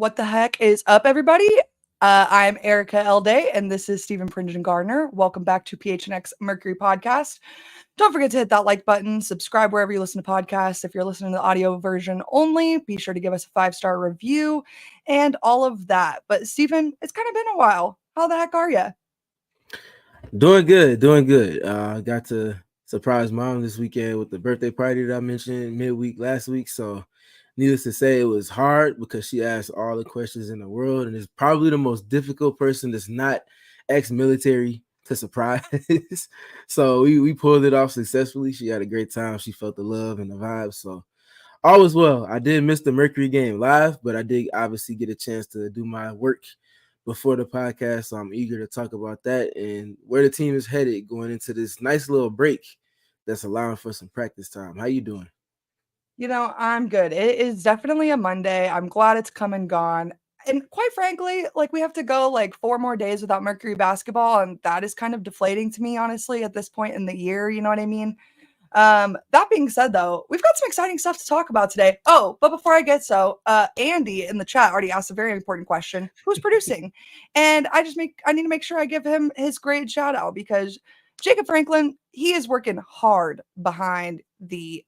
What the heck is up, everybody? I'm Erica Elday, and this is Stephen Pringen Gardner. Welcome back to PHNX Mercury podcast. Don't forget to hit that like button, subscribe wherever you listen to podcasts. If you're listening to the audio version only, be sure to give us a 5-star review and all of that. But Stephen, it's kind of been a while. How the heck are you? Doing good, doing good. Got to surprise mom this weekend with the birthday party that I mentioned midweek last week. So, needless to say, it was hard because she asked all the questions in the world, and is probably the most difficult person that's not ex-military to surprise. So we pulled it off successfully. She had a great time. She felt the love and the vibe. So all was well. I did miss the Mercury game live, but I did obviously get a chance to do my work before the podcast. So I'm eager to talk about that and where the team is headed going into this nice little break that's allowing for some practice time. How you doing? I'm good. It is definitely a Monday. I'm glad it's come and gone. And quite frankly, we have to go 4 more days without Mercury basketball, and that is kind of deflating to me, honestly, at this point in the year. You know what I mean? That being said, though, we've got some exciting stuff to talk about today. Oh, but before I get Andy in the chat already asked a very important question: who's producing? And I need to make sure I give him his great shout out because Jacob Franklin, he is working hard behind the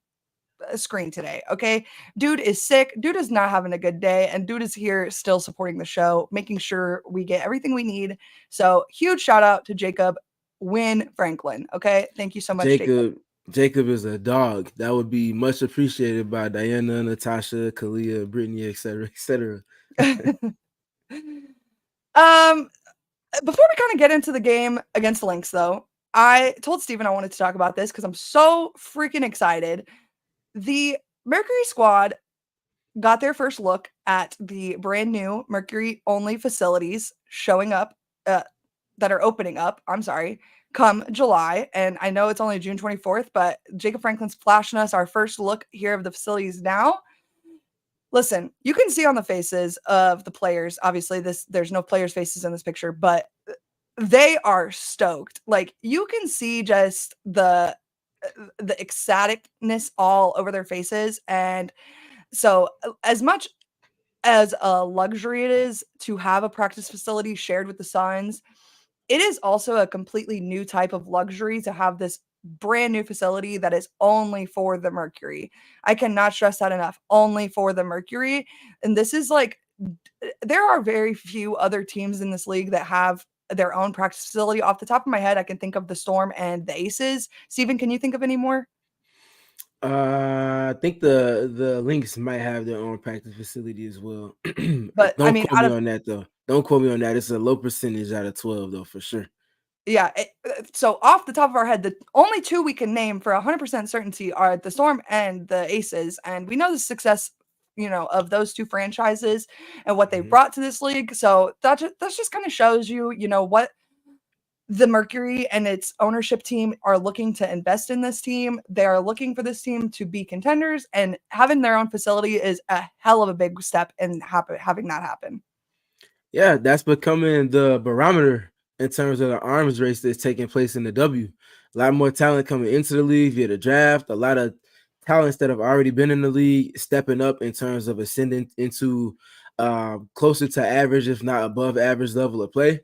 screen today. Okay, dude is sick, dude is not having a good day, and dude is here still supporting the show, making sure we get everything we need. So huge shout out to Jacob Win Franklin. Okay, thank you so much, Jacob. Jacob is a dog. That would be much appreciated by Diana, Natasha, Kalia, Brittany, etc., etc. Before we kind of get into the game against the Lynx, though, I told Steven I wanted to talk about this because I'm so freaking excited. The Mercury squad got their first look at the brand new Mercury only facilities showing up that are opening up. I'm sorry, come July. And I know it's only June 24th, but Jacob Franklin's flashing us our first look here of the facilities now. Listen, you can see on the faces of the players, obviously there's no players' faces in this picture, but they are stoked. You can see just the ecstaticness all over their faces. And so as much as a luxury it is to have a practice facility shared with the Suns, it is also a completely new type of luxury to have this brand new facility that is only for the Mercury. I cannot stress that enough. Only for the Mercury. And this is there are very few other teams in this league that have their own practice facility. Off the top of my head, I can think of the Storm and the Aces. Steven, can you think of any more? I think the Lynx might have their own practice facility as well. But I Don't mean, quote me on that though. Don't quote me on that. It's a low percentage out of 12 though, for sure. yeah. So off the top of our head, the only two we can name for 100% certainty are the Storm and the Aces, and we know the success, of those two franchises and what they brought to this league. So that just kind of shows you, what the Mercury and its ownership team are looking to invest in this team. They are looking for this team to be contenders, and having their own facility is a hell of a big step in having that happen. Yeah, that's becoming the barometer in terms of the arms race that's taking place in the W. A lot more talent coming into the league via the draft. A lot of talents that have already been in the league stepping up in terms of ascending into closer to average, if not above average level of play. A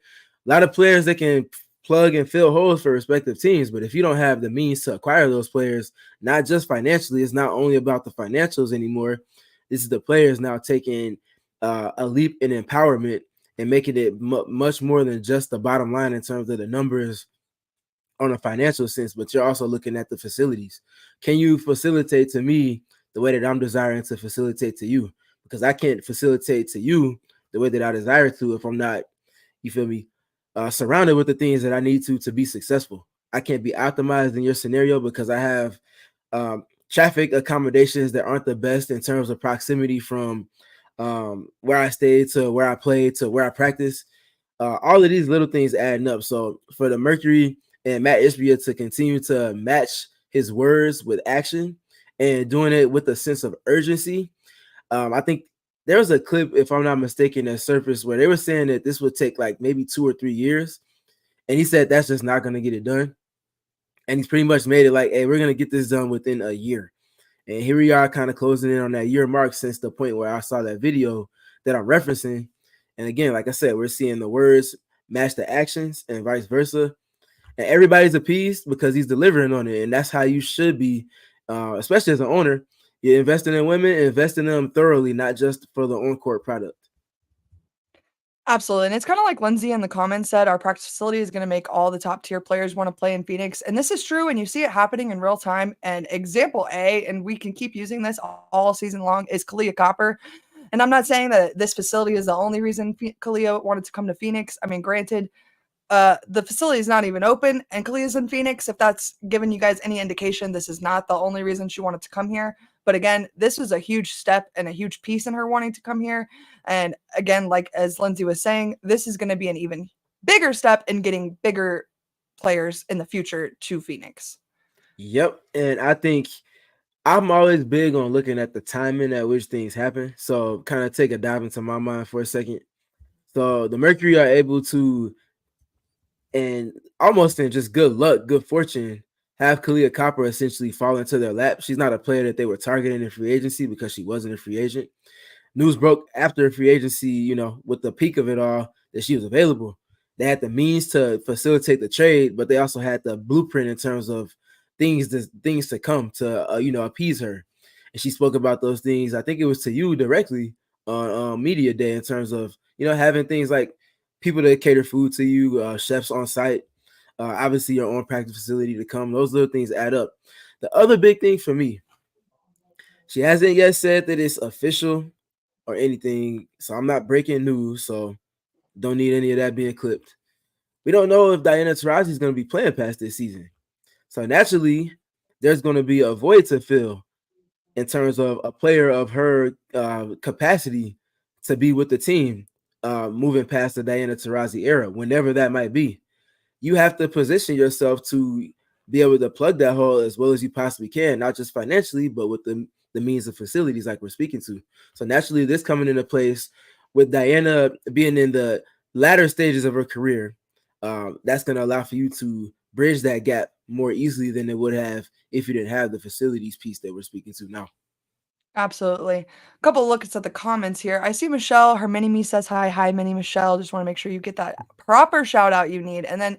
lot of players that can plug and fill holes for respective teams, but if you don't have the means to acquire those players, not just financially, it's not only about the financials anymore. This is the players now taking a leap in empowerment and making it much more than just the bottom line in terms of the numbers on a financial sense, but you're also looking at the facilities. Can you facilitate to me the way that I'm desiring to facilitate to you? Because I can't facilitate to you the way that I desire to if I'm not, you feel me, surrounded with the things that I need to be successful. I can't be optimized in your scenario because I have traffic accommodations that aren't the best in terms of proximity from where I stay to where I play to where I practice. All of these little things adding up. So for the Mercury and Matt Ishbia to continue to match his words with action and doing it with a sense of urgency, I think there was a clip, if I'm not mistaken, that surfaced where they were saying that this would take maybe 2 or 3 years. And he said that's just not going to get it done. And he's pretty much made it hey, we're going to get this done within a year. And here we are kind of closing in on that year mark since the point where I saw that video that I'm referencing. And again, like I said, we're seeing the words match the actions and vice versa. And everybody's appeased because he's delivering on it. And that's how you should be, especially as an owner. You're investing in women, investing in them thoroughly, not just for the on-court product. Absolutely, and it's kinda like Lindsay in the comments said, "Our practice facility is gonna make all the top tier players wanna play in Phoenix," and this is true, and you see it happening in real time, and example A, and we can keep using this all season long, is Kalia Copper, and I'm not saying that this facility is the only reason Kalia wanted to come to Phoenix. I mean, granted, the facility is not even open, and Kalia's in Phoenix. If that's giving you guys any indication, this is not the only reason she wanted to come here. But again, this was a huge step and a huge piece in her wanting to come here. And again, like as Lindsay was saying, this is going to be an even bigger step in getting bigger players in the future to Phoenix. Yep. And I think I'm always big on looking at the timing at which things happen. So kind of take a dive into my mind for a second. So the Mercury are able to, and almost in just good luck, good fortune, have Kalia Copper essentially fall into their lap. She's not a player that they were targeting in free agency because she wasn't a free agent. News broke after free agency, with the peak of it all, that she was available. They had the means to facilitate the trade, but they also had the blueprint in terms of things to come to appease her. And she spoke about those things. I think it was to you directly on media day in terms of having things like people that cater food to you, chefs on site, obviously your own practice facility to come. Those little things add up. The other big thing for me, she hasn't yet said that it's official or anything, so I'm not breaking news, so don't need any of that being clipped. We don't know if Diana Taurasi is going to be playing past this season, so naturally there's going to be a void to fill in terms of a player of her capacity to be with the team moving past the Diana Taurasi era, whenever that might be. You have to position yourself to be able to plug that hole as well as you possibly can, not just financially, but with the means of facilities like we're speaking to. So naturally, this coming into place with Diana being in the latter stages of her career, that's going to allow for you to bridge that gap more easily than it would have if you didn't have the facilities piece that we're speaking to now. Absolutely. A couple of looks at the comments here. I see Michelle, her mini me says hi. Hi, mini Michelle. Just want to make sure you get that proper shout out you need. And then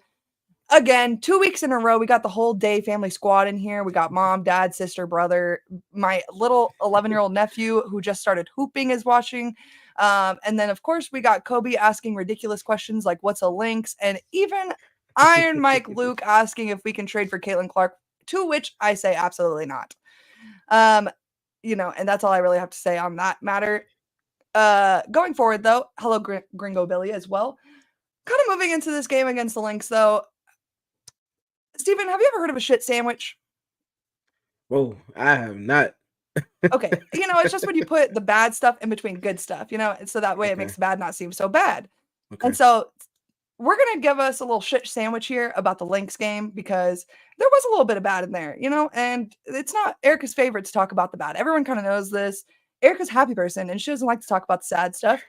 again, 2 weeks in a row, we got the whole day family squad in here. We got mom, dad, sister, brother. My little 11-year-old nephew who just started hooping is watching. And then, of course, we got Kobe asking ridiculous questions like, what's a Lynx? And even Iron Mike Luke asking if we can trade for Caitlin Clark, to which I say absolutely not. And that's all I really have to say on that matter. Going forward, though, hello, Gringo Billy as well. Kind of moving into this game against the Lynx, though. Steven, have you ever heard of a shit sandwich? Whoa, I have not. Okay. It's just when you put the bad stuff in between good stuff, and so that way it makes the bad not seem so bad. Okay. And so we're going to give us a little shit sandwich here about the Lynx game because there was a little bit of bad in there, and it's not Erica's favorite to talk about the bad. Everyone kind of knows this. Erica's a happy person and she doesn't like to talk about the sad stuff.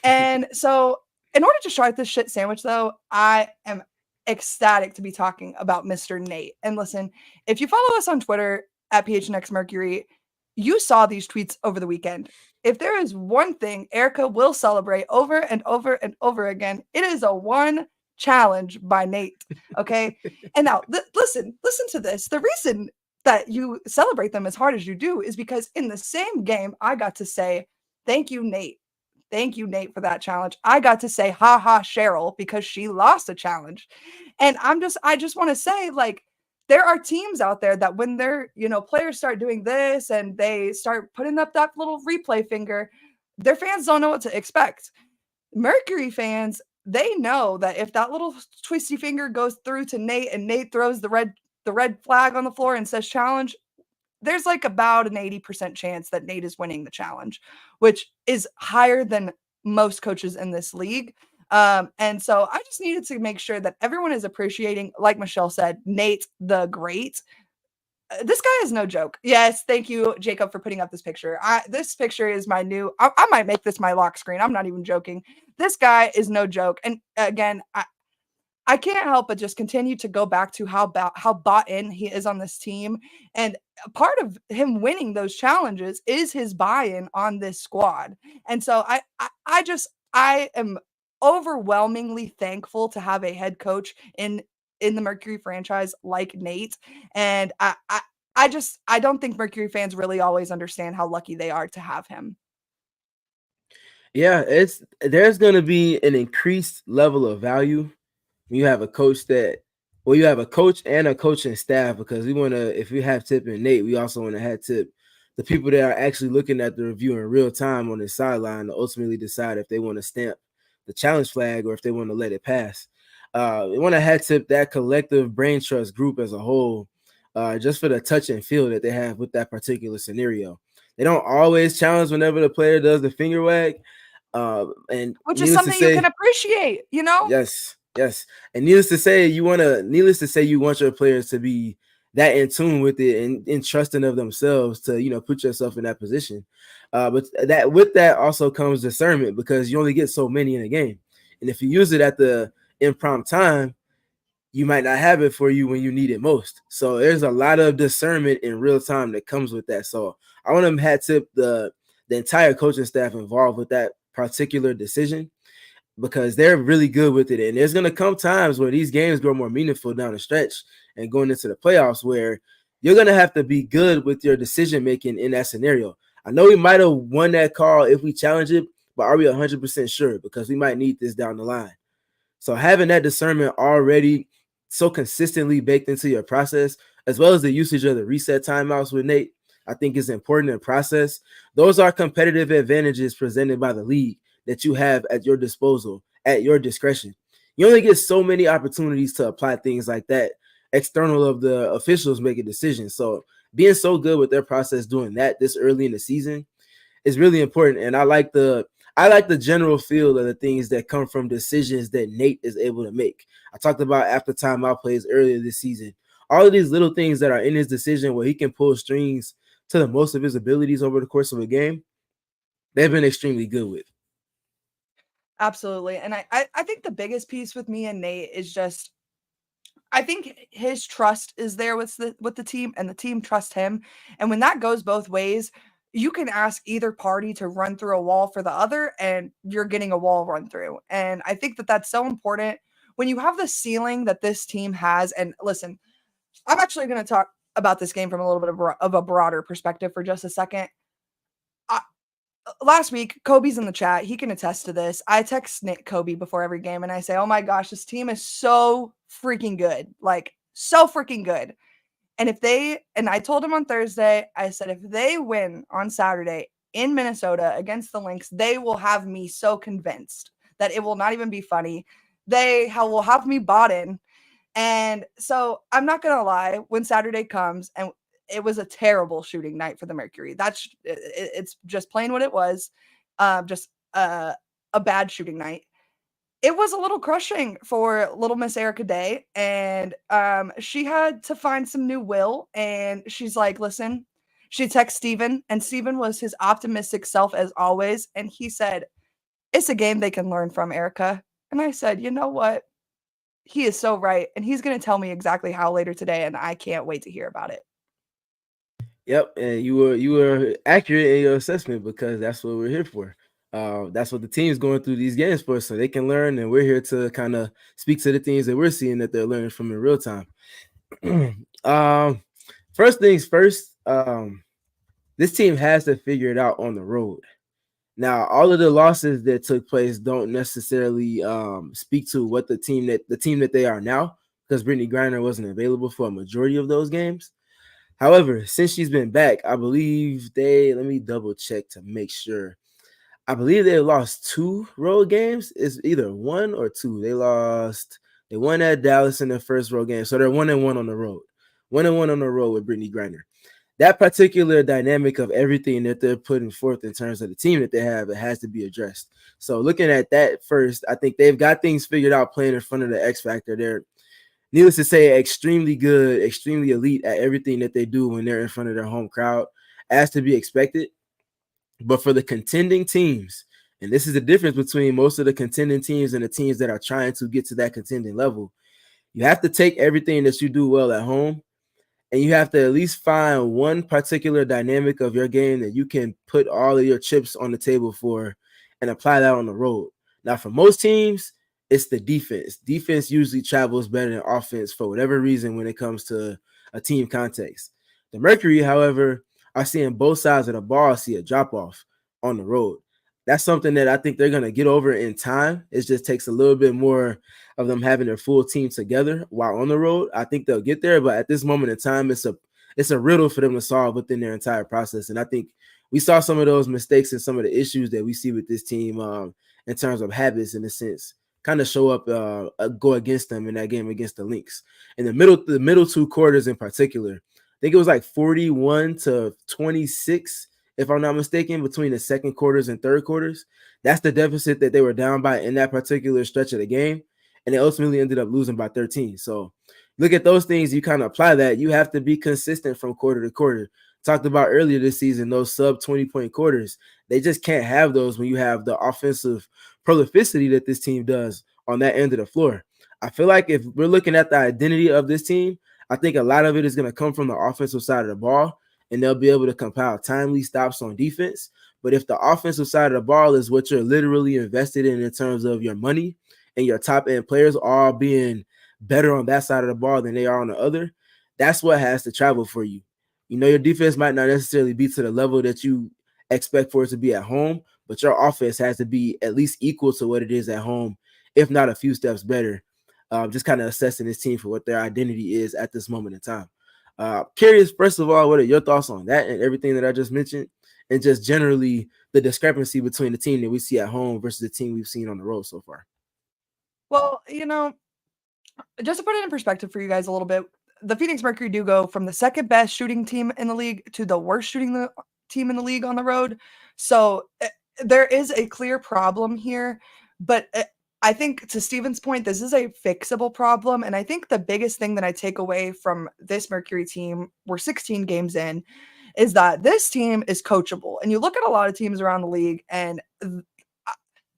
And so in order to start this shit sandwich, though, I am ecstatic to be talking about Mr. Nate. And listen, if you follow us on Twitter at PHNX Mercury, you saw these tweets over the weekend. If there is one thing Erica will celebrate over and over and over again, it is a one challenge by Nate. Okay. And now listen to this. The reason that you celebrate them as hard as you do is because in the same game, I got to say, thank you, Nate. Thank you, Nate, for that challenge. I got to say, ha ha, Cheryl, because she lost a challenge. And I just want to say, like, there are teams out there that when their, players start doing this and they start putting up that little replay finger, their fans don't know what to expect. Mercury fans, they know that if that little twisty finger goes through to Nate and Nate throws the red flag on the floor and says challenge, there's like about an 80% chance that Nate is winning the challenge, which is higher than most coaches in this league. And so I just needed to make sure that everyone is appreciating, like Michelle said, Nate the Great. This guy is no joke. Yes, thank you, Jacob, for putting up this picture. This picture is my new. I might make this my lock screen. I'm not even joking. This guy is no joke. And again, I can't help but just continue to go back to how bought in he is on this team, and a part of him winning those challenges is his buy-in on this squad. And so I am overwhelmingly thankful to have a head coach in the Mercury franchise like Nate. And I don't think Mercury fans really always understand how lucky they are to have him. Yeah, there's going to be an increased level of value when you have a coach you have a coach and a coaching staff, because we want to, if we have Tip and Nate, we also want to have Tip, the people that are actually looking at the review in real time on the sideline to ultimately decide if they want to stamp the challenge flag or if they want to let it pass. We want to have Tip, that collective brain trust group as a whole, just for the touch and feel that they have with that particular scenario. They don't always challenge whenever the player does the finger wag. And Which is needless to something you can say, appreciate, you know? yes, yes. And needless to say, you want your players to be that in tune with it and trusting of themselves to, put yourself in that position. But that with that also comes discernment, because you only get so many in a game. And if you use it at the impromptu time, you might not have it for you when you need it most. So there's a lot of discernment in real time that comes with that. So I want to have Tip the entire coaching staff involved with that particular decision, because they're really good with it. And there's going to come times where these games grow more meaningful down the stretch and going into the playoffs, where you're going to have to be good with your decision making in that scenario. I know we might have won that call if we challenge it, but are we 100% sure? Because we might need this down the line. So having that discernment already so consistently baked into your process, as well as the usage of the reset timeouts with Nate, I think is important in process. Those are competitive advantages presented by the league that you have at your disposal, at your discretion. You only get so many opportunities to apply things like that, external of the officials making decisions. So being so good with their process doing that this early in the season is really important. And I like the general feel of the things that come from decisions that Nate is able to make. I talked about after timeout plays earlier this season. All of these little things that are in his decision where he can pull strings to the most of his abilities over the course of a game, they've been extremely good with. Absolutely. And I think the biggest piece with me and Nate is just I think his trust is there with the team, and the team trusts him. And when that goes both ways, you can ask either party to run through a wall for the other, and you're getting a wall run through. And I think that that's so important when you have the ceiling that this team has. And listen, I'm actually going to talk about this game from a little bit of a broader perspective for just a second. Last week, Kobe's in the chat. He can attest to this. I text Nick Kobe before every game and I say, "Oh my gosh, this team is so freaking good. Like, so freaking good." And I told him on Thursday, I said, if they win on Saturday in Minnesota against the Lynx, they will have me so convinced that it will not even be funny. Will have me bought in. And so I'm not going to lie, when Saturday comes, and it was a terrible shooting night for the Mercury. It's just plain what it was. Just a bad shooting night. It was a little crushing for little Miss Erica Day, and she had to find some new will. And she's like, "Listen," she texted Steven, and Steven was his optimistic self as always. And he said, "It's a game they can learn from, Erica." And I said, "You know what? He is so right." And he's going to tell me exactly how later today, and I can't wait to hear about it. Yep, and you were accurate in your assessment, because that's what we're here for. That's what the team's going through these games for, so they can learn, and we're here to kind of speak to the things that we're seeing that they're learning from in real time. First things first, this team has to figure it out on the road. Now, all of the losses that took place don't necessarily speak to what the team that they are now, because Brittany Griner wasn't available for a majority of those games. However, since she's been back, I believe let me double check to make sure. I believe they lost 2 road games. It's either 1 or 2. They won at Dallas in their first road game. So they're 1-1 on the road. 1-1 on the road with Brittany Griner. That particular dynamic of everything that they're putting forth in terms of the team that they have, it has to be addressed. So looking at that first, I think they've got things figured out playing in front of the X Factor. They're, needless to say, extremely good, extremely elite at everything that they do when they're in front of their home crowd, as to be expected. But for the contending teams And this is the difference between most of the contending teams and the teams that are trying to get to that contending level. You have to take everything that you do well at home, and you have to at least find one particular dynamic of your game that you can put all of your chips on the table for and apply that on the road. Now, for most teams, it's the defense. Defense usually travels better than offense for whatever reason when it comes to a team context. The Mercury, however, are seeing both sides of the ball see a drop off on the road. That's something that I think they're going to get over in time. It just takes a little bit more of them having their full team together while on the road. I think they'll get there, but at this moment in time, it's a riddle for them to solve within their entire process. And I think we saw some of those mistakes and some of the issues that we see with this team in terms of habits, in a sense, kind of show up, go against them in that game against the Lynx. In the middle two quarters in particular, I think it was like 41-26, if I'm not mistaken, between the second quarters and third quarters. That's the deficit that they were down by in that particular stretch of the game. And they ultimately ended up losing by 13. So look at those things. You kind of apply that. You have to be consistent from quarter to quarter. Talked about earlier this season, those sub 20-point quarters. They just can't have those when you have the offensive prolificity that this team does on that end of the floor. I feel like if we're looking at the identity of this team, I think a lot of it is going to come from the offensive side of the ball, and they'll be able to compile timely stops on defense. But if the offensive side of the ball is what you're literally invested in terms of your money and your top end players all being better on that side of the ball than they are on the other, that's what has to travel for you. You know, your defense might not necessarily be to the level that you expect for it to be at home, but your offense has to be at least equal to what it is at home, if not a few steps better. Just kind of assessing this team for what their identity is at this moment in time. Curious, first of all, what are your thoughts on that and everything that I just mentioned, and just generally the discrepancy between the team that we see at home versus the team we've seen on the road so far? Well, just to put it in perspective for you guys a little bit, the Phoenix Mercury do go from the second best shooting team in the league to the worst shooting team in the league on the road. So there is a clear problem here, but I think to Steven's point, this is a fixable problem. And I think the biggest thing that I take away from this Mercury team, we're 16 games in, is that this team is coachable. And you look at a lot of teams around the league, and I'm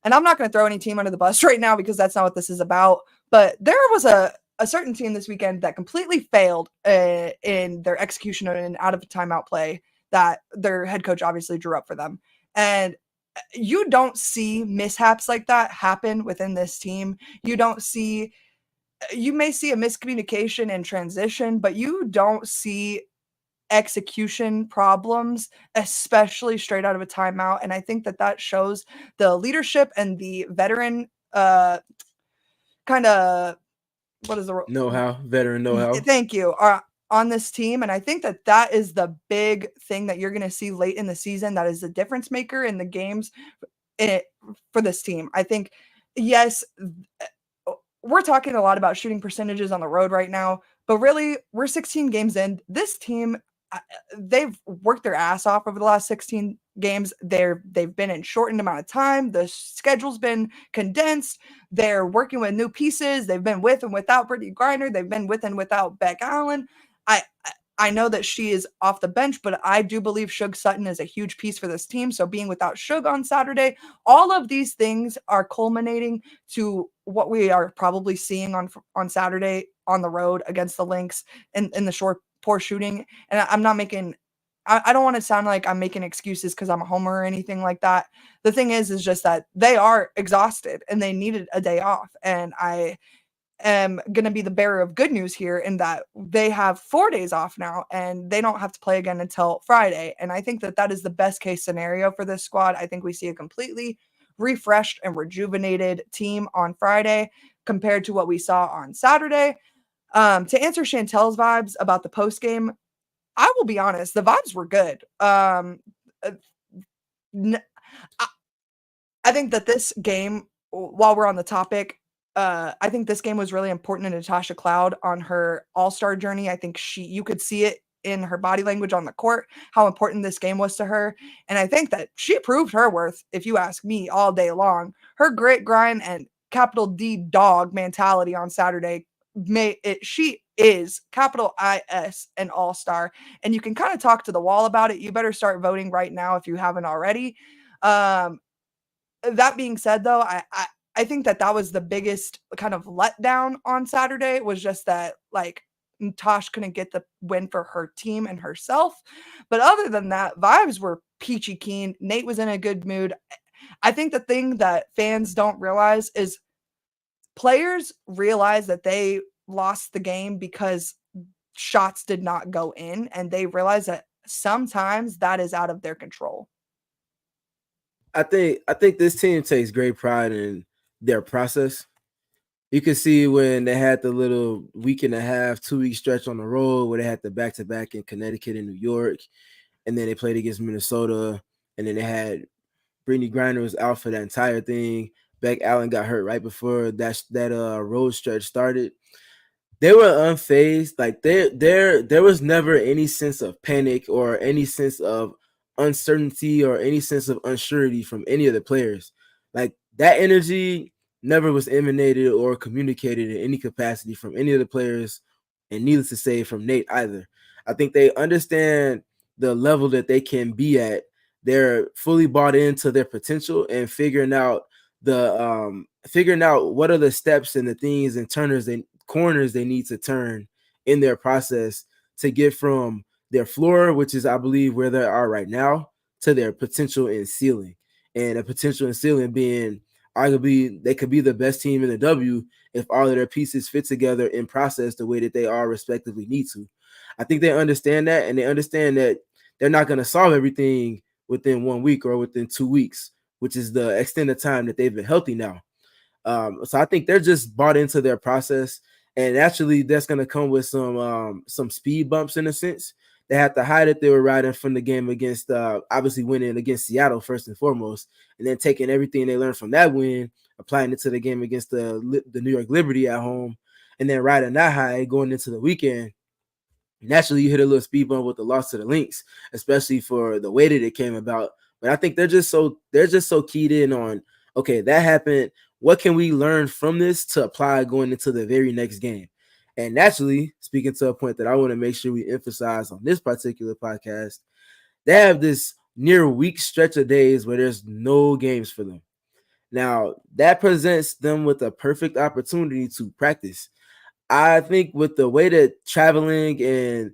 not going to throw any team under the bus right now because that's not what this is about. But there was a certain team this weekend that completely failed in their execution of an out of timeout play that their head coach obviously drew up for them. And you don't see mishaps like that happen within this team. You may see a miscommunication in transition, but you don't see execution problems, especially straight out of a timeout. And I think that shows the leadership and the veteran kind of, what is the Veteran know-how. Thank you. On this team. And I think that is the big thing that you're going to see late in the season. That is the difference maker in the games for this team. I think, yes, we're talking a lot about shooting percentages on the road right now, but really we're 16 games in. This team, they've worked their ass off over the last 16 games. They've been in shortened amount of time. The schedule's been condensed. They're working with new pieces. They've been with and without Brittany Griner. They've been with and without Beck Allen. I know that she is off the bench, but I do believe Shug Sutton is a huge piece for this team. So being without Shug on Saturday, all of these things are culminating to what we are probably seeing on Saturday on the road against the Lynx in the short, poor shooting. And I'm not making, I don't want to sound like I'm making excuses because I'm a homer or anything like that. The thing is just that they are exhausted and they needed a day off. And I am going to be the bearer of good news here in that they have 4 days off now and they don't have to play again until Friday. And I think that is the best case scenario for this squad. I think we see a completely refreshed and rejuvenated team on Friday compared to what we saw on Saturday. To answer Chantel's vibes about the post game, I will be honest, the vibes were good. I think that this game, while we're on the topic, I think this game was really important to Natasha Cloud on her all-star journey. I think you could see it in her body language on the court, how important this game was to her. And I think that she proved her worth, if you ask me, all day long. Her grit, grind, and capital D dog mentality on Saturday she is capital IS an all-star. And you can kind of talk to the wall about it. You better start voting right now if you haven't already. That being said, though, I think that was the biggest kind of letdown on Saturday, was just that, like, Tosh couldn't get the win for her team and herself. But other than that, vibes were peachy keen. Nate was in a good mood. I think the thing that fans don't realize is players realize that they lost the game because shots did not go in, and they realize that sometimes that is out of their control. I think this team takes great pride in their process. You can see when they had the little week and a half, 2 week stretch on the road where they had the back to back in Connecticut and New York, and then they played against Minnesota, and then they had Brittany Griner was out for that entire thing. Beck Allen got hurt right before that road stretch started. They were unfazed. Like there was never any sense of panic or any sense of uncertainty or any sense of unsurety from any of the players. Like that energy never was emanated or communicated in any capacity from any of the players, and needless to say from Nate either. I think they understand the level that they can be at. They're fully bought into their potential and figuring out what are the steps and the things and corners they need to turn in their process to get from their floor, which is I believe where they are right now, to their potential and ceiling. And a potential and ceiling being arguably they could be the best team in the W if all of their pieces fit together in process the way that they are respectively need to. I think they understand that, and they understand that they're not going to solve everything within 1 week or within 2 weeks, which is the extended time that they've been healthy now. So I think they're just bought into their process, and actually that's going to come with some speed bumps in a sense. They had the high that they were riding from the game against obviously winning against Seattle first and foremost, and then taking everything they learned from that win, applying it to the game against the New York Liberty at home, and then riding that high going into the weekend. Naturally, you hit a little speed bump with the loss to the Lynx, especially for the way that it came about. But I think they're just so keyed in on, okay, that happened. What can we learn from this to apply going into the very next game? And naturally, speaking to a point that I want to make sure we emphasize on this particular podcast, they have this near week stretch of days where there's no games for them. Now, that presents them with a perfect opportunity to practice. I think with the way that traveling and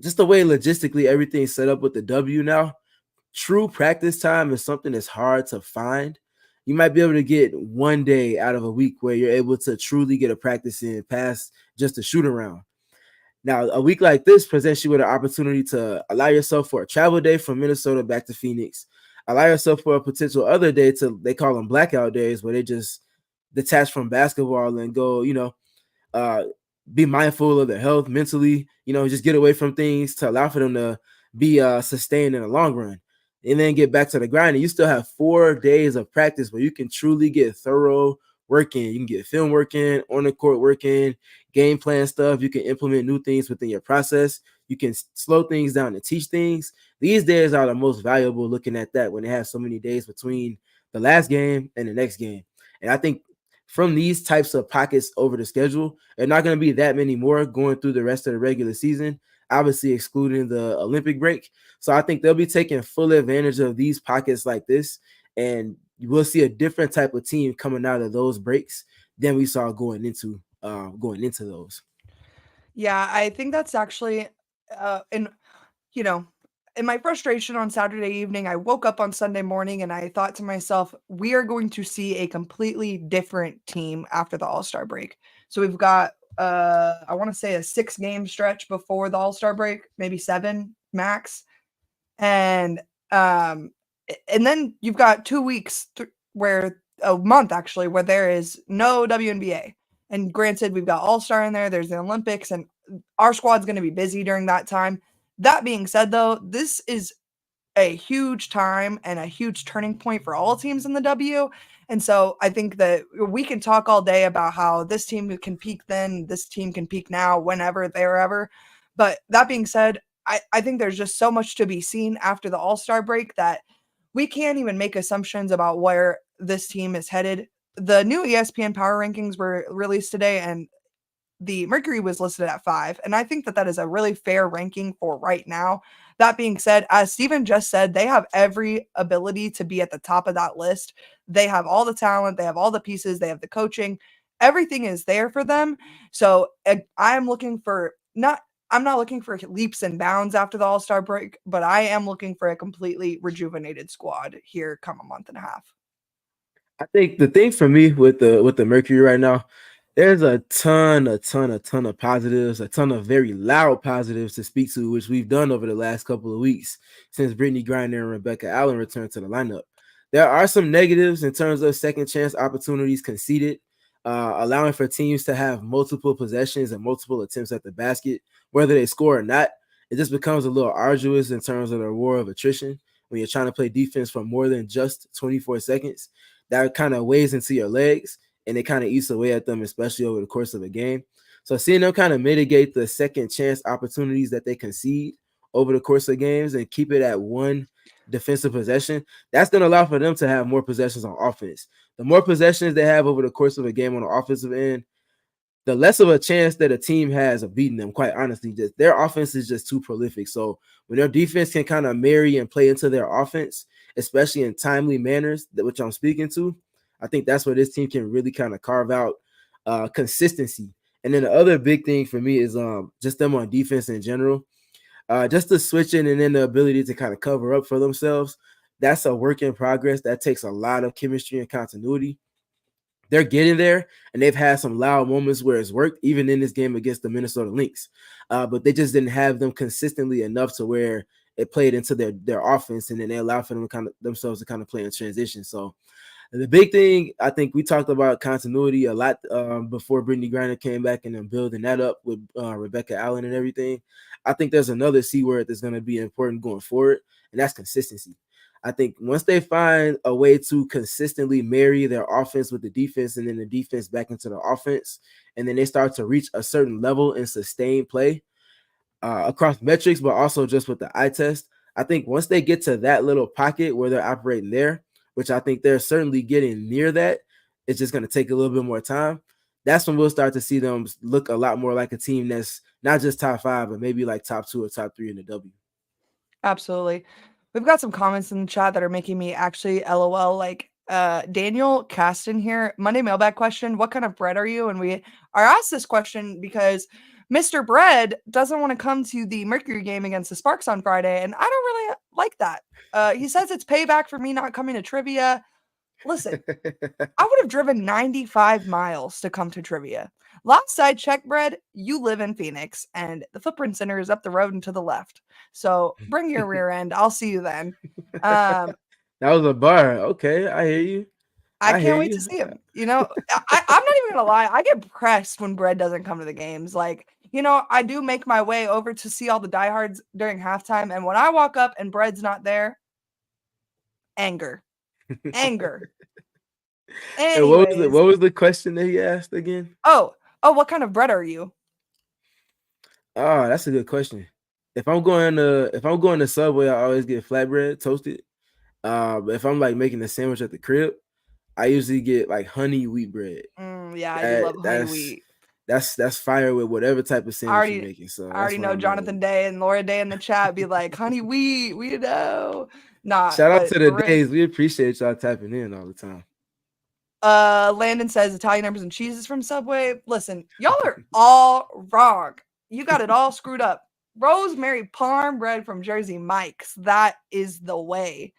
just the way logistically everything's set up with the W now, true practice time is something that's hard to find. You might be able to get 1 day out of a week where you're able to truly get a practice in past just a shoot around. Now, a week like this presents you with an opportunity to allow yourself for a travel day from Minnesota back to Phoenix. Allow yourself for a potential other day they call them blackout days, where they just detach from basketball and go, uh, be mindful of their health mentally, just get away from things to allow for them to be sustained in the long run, and then get back to the grind. And you still have 4 days of practice where you can truly get thorough work in. You can get film work in, on the court work in, game plan stuff. You can implement new things within your process. You can slow things down and teach things. These days are the most valuable looking at that when they have so many days between the last game and the next game. And I think from these types of pockets over the schedule, there are not going to be that many more going through the rest of the regular season, obviously excluding the Olympic break. So I think they'll be taking full advantage of these pockets like this, and we'll see a different type of team coming out of those breaks than we saw going into those. Yeah, I think that's actually, and you know, in my frustration on Saturday evening, I woke up on Sunday morning and I thought to myself, we are going to see a completely different team after the All-Star break. So we've got I want to say a 6-game stretch before the All-Star break, maybe 7 max. And and then you've got 2 weeks where a month actually where there is no WNBA. And granted, we've got All-Star in there, there's the Olympics, and our squad's going to be busy during that time. That being said, though, this is a huge time and a huge turning point for all teams in the W. And so I think that we can talk all day about how this team can peak then, this team can peak now, whenever, wherever. But that being said, I think there's just so much to be seen after the All-Star break that we can't even make assumptions about where this team is headed. The new ESPN Power Rankings were released today, and the Mercury was listed at 5. And I think that is a really fair ranking for right now. That being said, as Steven just said, they have every ability to be at the top of that list. They have all the talent, they have all the pieces, they have the coaching. Everything is there for them. So I am looking for not I'm not looking for leaps and bounds after the All-Star break, but I am looking for a completely rejuvenated squad here come a month and a half. I think the thing for me with the Mercury right now, there's a ton of positives, a ton of very loud positives to speak to, which we've done over the last couple of weeks since Brittany Griner and Rebecca Allen returned to the lineup. There are some negatives in terms of second chance opportunities conceded, allowing for teams to have multiple possessions and multiple attempts at the basket, whether they score or not. It just becomes a little arduous in terms of the war of attrition when you're trying to play defense for more than just 24 seconds. That kind of weighs into your legs and it kind of eats away at them, especially over the course of a game. So seeing them kind of mitigate the second chance opportunities that they concede over the course of games and keep it at one defensive possession, that's going to allow for them to have more possessions on offense. The more possessions they have over the course of a game on the offensive end, the less of a chance that a team has of beating them, quite honestly. Just their offense is just too prolific. So when their defense can kind of marry and play into their offense, especially in timely manners, which I'm speaking to, I think that's where this team can really kind of carve out consistency. And then the other big thing for me is just them on defense in general. Just the switching and then the ability to kind of cover up for themselves. That's a work in progress. That takes a lot of chemistry and continuity. They're getting there, and they've had some loud moments where it's worked, even in this game against the Minnesota Lynx. But they just didn't have them consistently enough to where it played into their offense, and then they allowed for them themselves to kind of play in transition. So the big thing, I think we talked about continuity a lot before Brittany Griner came back and then building that up with Rebecca Allen and everything. I think there's another C word that's going to be important going forward, and that's consistency. I think once they find a way to consistently marry their offense with the defense and then the defense back into the offense, and then they start to reach a certain level and sustain play across metrics, but also just with the eye test, I think once they get to that little pocket where they're operating there, which I think they're certainly getting near that, it's just going to take a little bit more time. That's when we'll start to see them look a lot more like a team that's not just top 5, but maybe like top 2 or top 3 in the W. Absolutely. We've got some comments in the chat that are making me actually LOL. Like Daniel Caston here, Monday mailbag question: what kind of bread are you? And we are asked this question because Mr. Bread doesn't want to come to the Mercury game against the Sparks on Friday, and I don't really like that. He says it's payback for me not coming to trivia. Listen, I would have driven 95 miles to come to trivia. Last I checked, Bread, you live in Phoenix, and the Footprint Center is up the road and to the left. So bring your rear end. I'll see you then. That was a bar. Okay, I hear you. I I hear can't wait to you. see him. I'm not even gonna lie. I get pressed when Bread doesn't come to the games. Like, I do make my way over to see all the diehards during halftime, and when I walk up and Bread's not there, anger. Anger. And Anyways. what was the question that he asked again? Oh, what kind of bread are you? Oh, that's a good question. If I'm going to Subway, I always get flatbread toasted. But if I'm like making a sandwich at the crib, I usually get like honey wheat bread. Yeah, I do love honey That's wheat. that's fire with whatever type of sandwich you're making. So I that's already what know I'm going Jonathan with. Day and Laura Day in the chat be like, honey wheat, we know. Nah, Shout out but to the for real. days. We appreciate y'all tapping in all the time. Landon says Italian numbers and cheeses from Subway. Listen, y'all are all wrong. You got it all screwed up. Rosemary parm bread from Jersey Mike's. That is the way.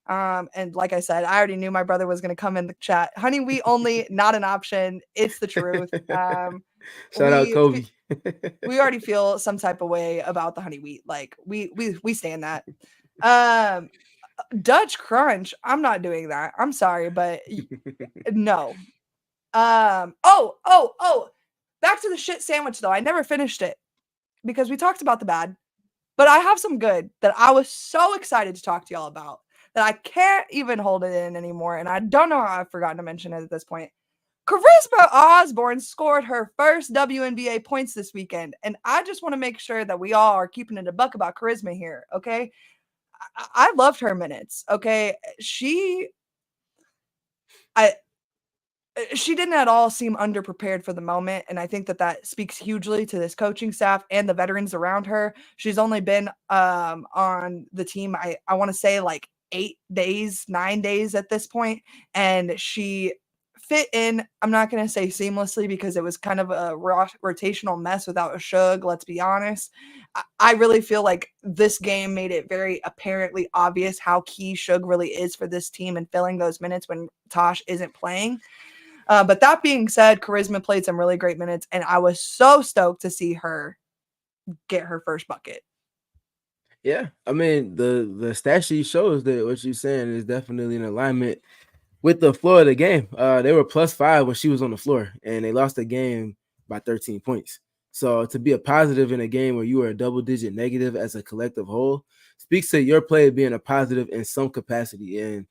And like I said, I already knew my brother was going to come in the chat. Honey wheat only, not an option. It's the truth. Shout out Kobe. We already feel some type of way about the honey wheat. Like we stand that. Dutch crunch. I'm not doing that. I'm sorry, but no. Oh. Back to the shit sandwich though. I never finished it because we talked about the bad, but I have some good that I was so excited to talk to y'all about that I can't even hold it in anymore. And I don't know how I've forgotten to mention it at this point. Charisma Osborne scored her first WNBA points this weekend. And I just want to make sure that we all are keeping it a buck about Charisma here. Okay. I loved her minutes. Okay. she didn't at all seem underprepared for the moment, and I think that speaks hugely to this coaching staff and the veterans around her. She's only been on the team, I want to say like 8 days, 9 days at this point, and she fit in. I'm not going to say seamlessly because it was kind of a rotational mess without a Shug, let's be honest. I really feel like this game made it very apparently obvious how key Shug really is for this team and filling those minutes when Tosh isn't playing. But that being said, Charisma played some really great minutes, and I was so stoked to see her get her first bucket. Yeah, I mean the stat sheet shows that what you're saying is definitely in alignment with the floor of the game. They were +5 when she was on the floor, and they lost the game by 13 points. So to be a positive in a game where you were a double-digit negative as a collective whole speaks to your play being a positive in some capacity. And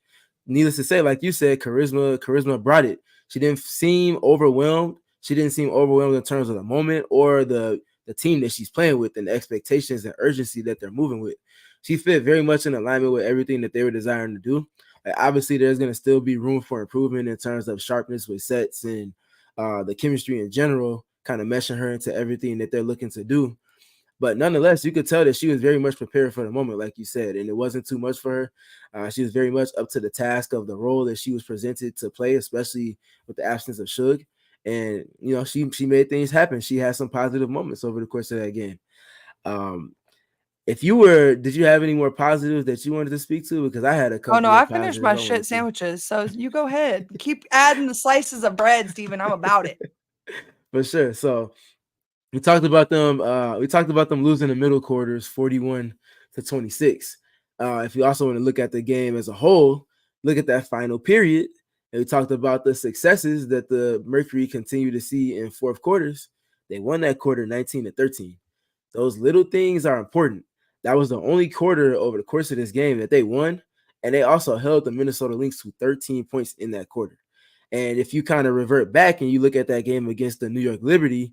needless to say, like you said, charisma brought it. She didn't seem overwhelmed. She didn't seem overwhelmed in terms of the moment or the team that she's playing with and the expectations and urgency that they're moving with. She fit very much in alignment with everything that they were desiring to do. Obviously, there's going to still be room for improvement in terms of sharpness with sets and the chemistry in general, kind of meshing her into everything that they're looking to do. But nonetheless, you could tell that she was very much prepared for the moment, like you said, and it wasn't too much for her. She was very much up to the task of the role that she was presented to play, especially with the absence of Shug. And, you know, she made things happen. She had some positive moments over the course of that game. Did you have any more positives that you wanted to speak to? Because I had a couple. Oh no, I finished my shit sandwiches. So you go ahead. Keep adding the slices of bread, Steven. I'm about it. For sure. So we talked about them. We talked about them losing the middle quarters, 41-26. If you also want to look at the game as a whole, look at that final period. And we talked about the successes that the Mercury continue to see in fourth quarters. They won that quarter 19-13. Those little things are important. That was the only quarter over the course of this game that they won. And they also held the Minnesota Lynx to 13 points in that quarter. And if you kind of revert back and you look at that game against the New York Liberty,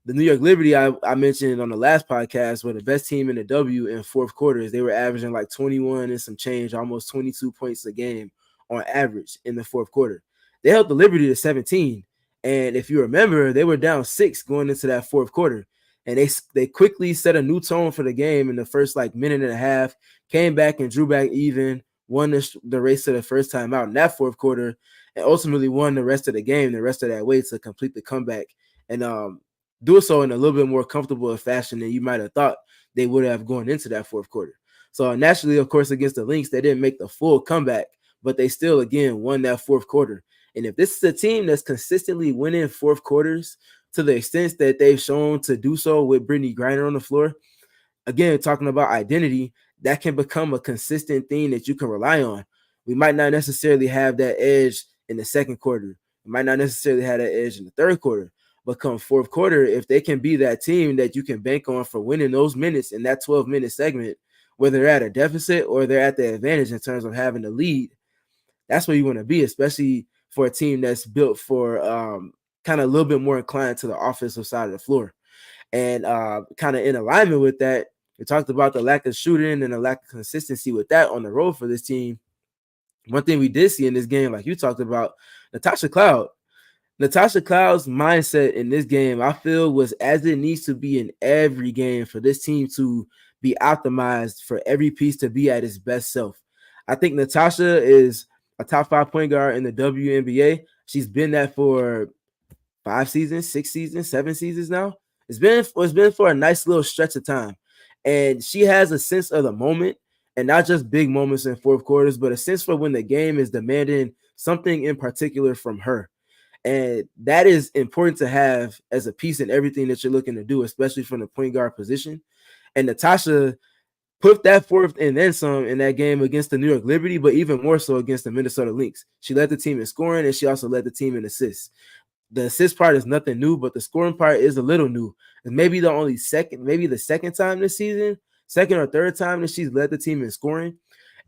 I mentioned on the last podcast were the best team in the W in fourth quarters. They were averaging like 21 and some change, almost 22 points a game on average in the fourth quarter. They held the Liberty to 17. And if you remember, they were down 6 going into that fourth quarter. And they quickly set a new tone for the game in the first like minute and a half, came back and drew back even, won the race to the first time out in that fourth quarter, and ultimately won the rest of the game, the rest of that way to complete the comeback. And do so in a little bit more comfortable fashion than you might have thought they would have going into that fourth quarter. So naturally, of course, against the Lynx, they didn't make the full comeback, but they still, again, won that fourth quarter. And if this is a team that's consistently winning fourth quarters to the extent that they've shown to do so with Brittany Griner on the floor, again, talking about identity, that can become a consistent thing that you can rely on. We might not necessarily have that edge in the second quarter. We might not necessarily have that edge in the third quarter. But come fourth quarter, if they can be that team that you can bank on for winning those minutes in that 12-minute segment, whether they're at a deficit or they're at the advantage in terms of having the lead, that's where you want to be, especially for a team that's built for kind of a little bit more inclined to the offensive side of the floor. And kind of in alignment with that, we talked about the lack of shooting and the lack of consistency with that on the road for this team. One thing we did see in this game, like you talked about, Natasha Cloud's mindset in this game, I feel, was as it needs to be in every game for this team to be optimized, for every piece to be at its best self. I think Natasha is a top 5 point guard in the WNBA. She's been that for 5 seasons, 6 seasons, 7 seasons now. It's been for a nice little stretch of time. And she has a sense of the moment, and not just big moments in fourth quarters, but a sense for when the game is demanding something in particular from her. And that is important to have as a piece in everything that you're looking to do, especially from the point guard position. And Natasha put that forth and then some in that game against the New York Liberty, but even more so against the Minnesota Lynx. She led the team in scoring, and she also led the team in assists. The assist part is nothing new, but the scoring part is a little new. And maybe the second time this season, second or third time that she's led the team in scoring.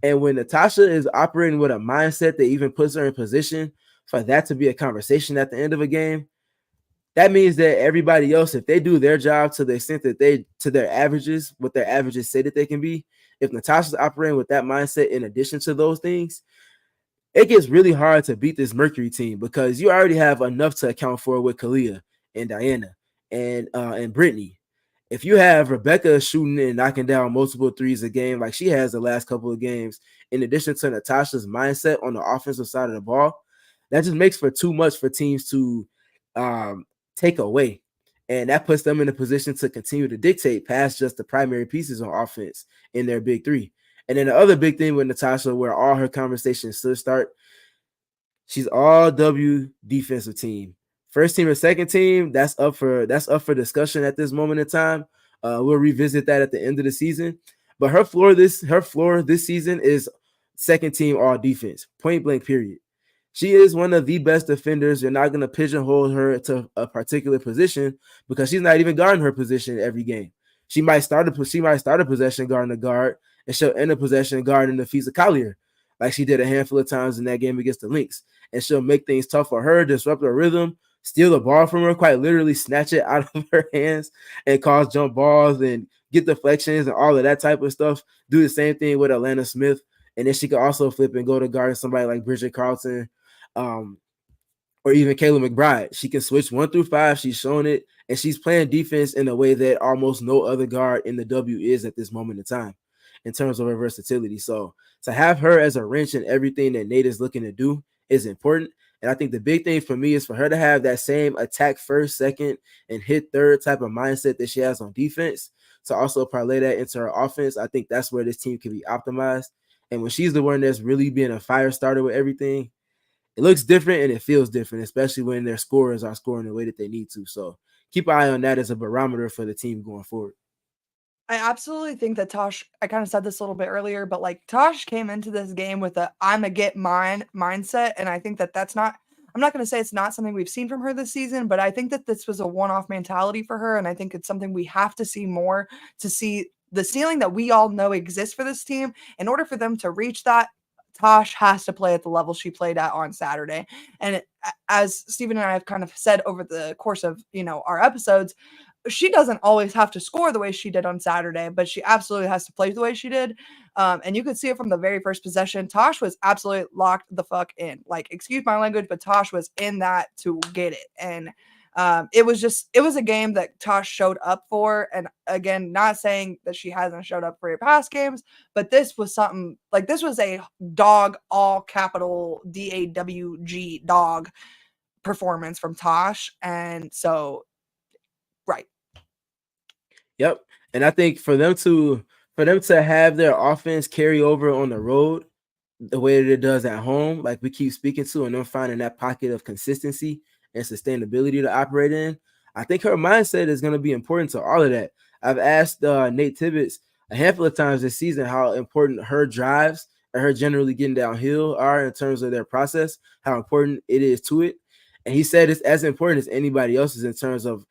And when Natasha is operating with a mindset that even puts her in position for that to be a conversation at the end of a game, that means that everybody else, if they do their job to the extent that to their averages, what their averages say that they can be, if Natasha's operating with that mindset in addition to those things, it gets really hard to beat this Mercury team because you already have enough to account for with Kalia and Diana and Brittany. If you have Rebecca shooting and knocking down multiple threes a game like she has the last couple of games, in addition to Natasha's mindset on the offensive side of the ball, that just makes for too much for teams to um, take away. And that puts them in a position to continue to dictate past just the primary pieces on offense in their big three. And then the other big thing with Natasha, where all her conversations should start, she's all W defensive team. First team or second team, that's up for discussion at this moment in time. We'll revisit that at the end of the season. But her floor this season is second team all defense, point blank period. She is one of the best defenders. You're not going to pigeonhole her to a particular position because she's not even guarding her position every game. She might start a possession guarding the guard, and she'll end a possession guarding the feet of Collier, like she did a handful of times in that game against the Lynx. And she'll make things tough for her, disrupt her rhythm, steal the ball from her, quite literally snatch it out of her hands and cause jump balls and get deflections and all of that type of stuff. Do the same thing with Atlanta Smith. And then she could also flip and go to guard somebody like Bridget Carlton, or even Kayla McBride. She can switch 1 through 5. She's shown it, and she's playing defense in a way that almost no other guard in the W is at this moment in time in terms of her versatility. So to have her as a wrench in everything that Nate is looking to do is important. And I think the big thing for me is for her to have that same attack first, second, and hit third type of mindset that she has on defense, to also parlay that into her offense. I think that's where this team can be optimized. And when she's the one that's really being a fire starter with everything, it looks different and it feels different, especially when their scorers are scoring the way that they need to. So keep an eye on that as a barometer for the team going forward. I absolutely think that Tosh, I kind of said this a little bit earlier, but like Tosh came into this game with a I'm a get mine mindset. And I think that that's not, I'm not going to say it's not something we've seen from her this season, but I think that this was a one off mentality for her. And I think it's something we have to see more to see the ceiling that we all know exists for this team. In order for them to reach that, Tosh has to play at the level she played at on Saturday. And as Stephen and I have kind of said over the course of, our episodes, she doesn't always have to score the way she did on Saturday, but she absolutely has to play the way she did. And you could see it from the very first possession. Tosh was absolutely locked the fuck in. Like, excuse my language, but Tosh was in that to get it. And it was a game that Tosh showed up for. And again, not saying that she hasn't showed up for your past games, but this was something like this was a dog, all capital DAWG dog performance from Tosh. And so, right. Yep. And I think for them to have their offense carry over on the road the way that it does at home, like we keep speaking to, and them finding that pocket of consistency and sustainability to operate in, I think her mindset is going to be important to all of that. I've asked Nate Tibbetts a handful of times this season how important her drives and her generally getting downhill are in terms of their process, how important it is to it. And he said it's as important as anybody else's in terms of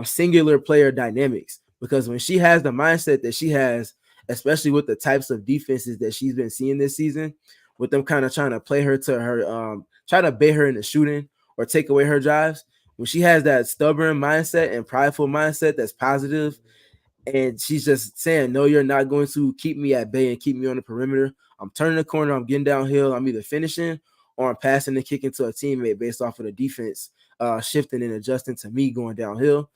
singular player dynamics. Because when she has the mindset that she has, especially with the types of defenses that she's been seeing this season, with them kind of trying to play her to her, trying to bait her into shooting or take away her drives, when she has that stubborn mindset and prideful mindset that's positive, and she's just saying, no, you're not going to keep me at bay and keep me on the perimeter. I'm turning the corner, I'm getting downhill, I'm either finishing or I'm passing and kicking to a teammate based off of the defense shifting and adjusting to me going downhill.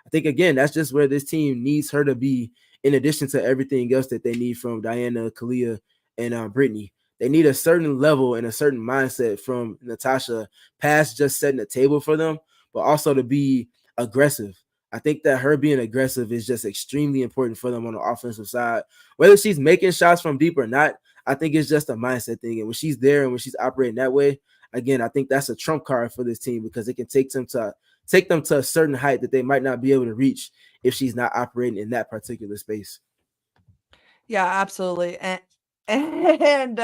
I think, again, that's just where this team needs her to be, in addition to everything else that they need from Diana, Kalia, and Brittany. They need a certain level and a certain mindset from Natasha, past just setting the table for them, but also to be aggressive. I think that her being aggressive is just extremely important for them on the offensive side. Whether she's making shots from deep or not, I think it's just a mindset thing. And when she's there and when she's operating that way, again, I think that's a trump card for this team because it can take them to a certain height that they might not be able to reach if she's not operating in that particular space. Yeah, absolutely. And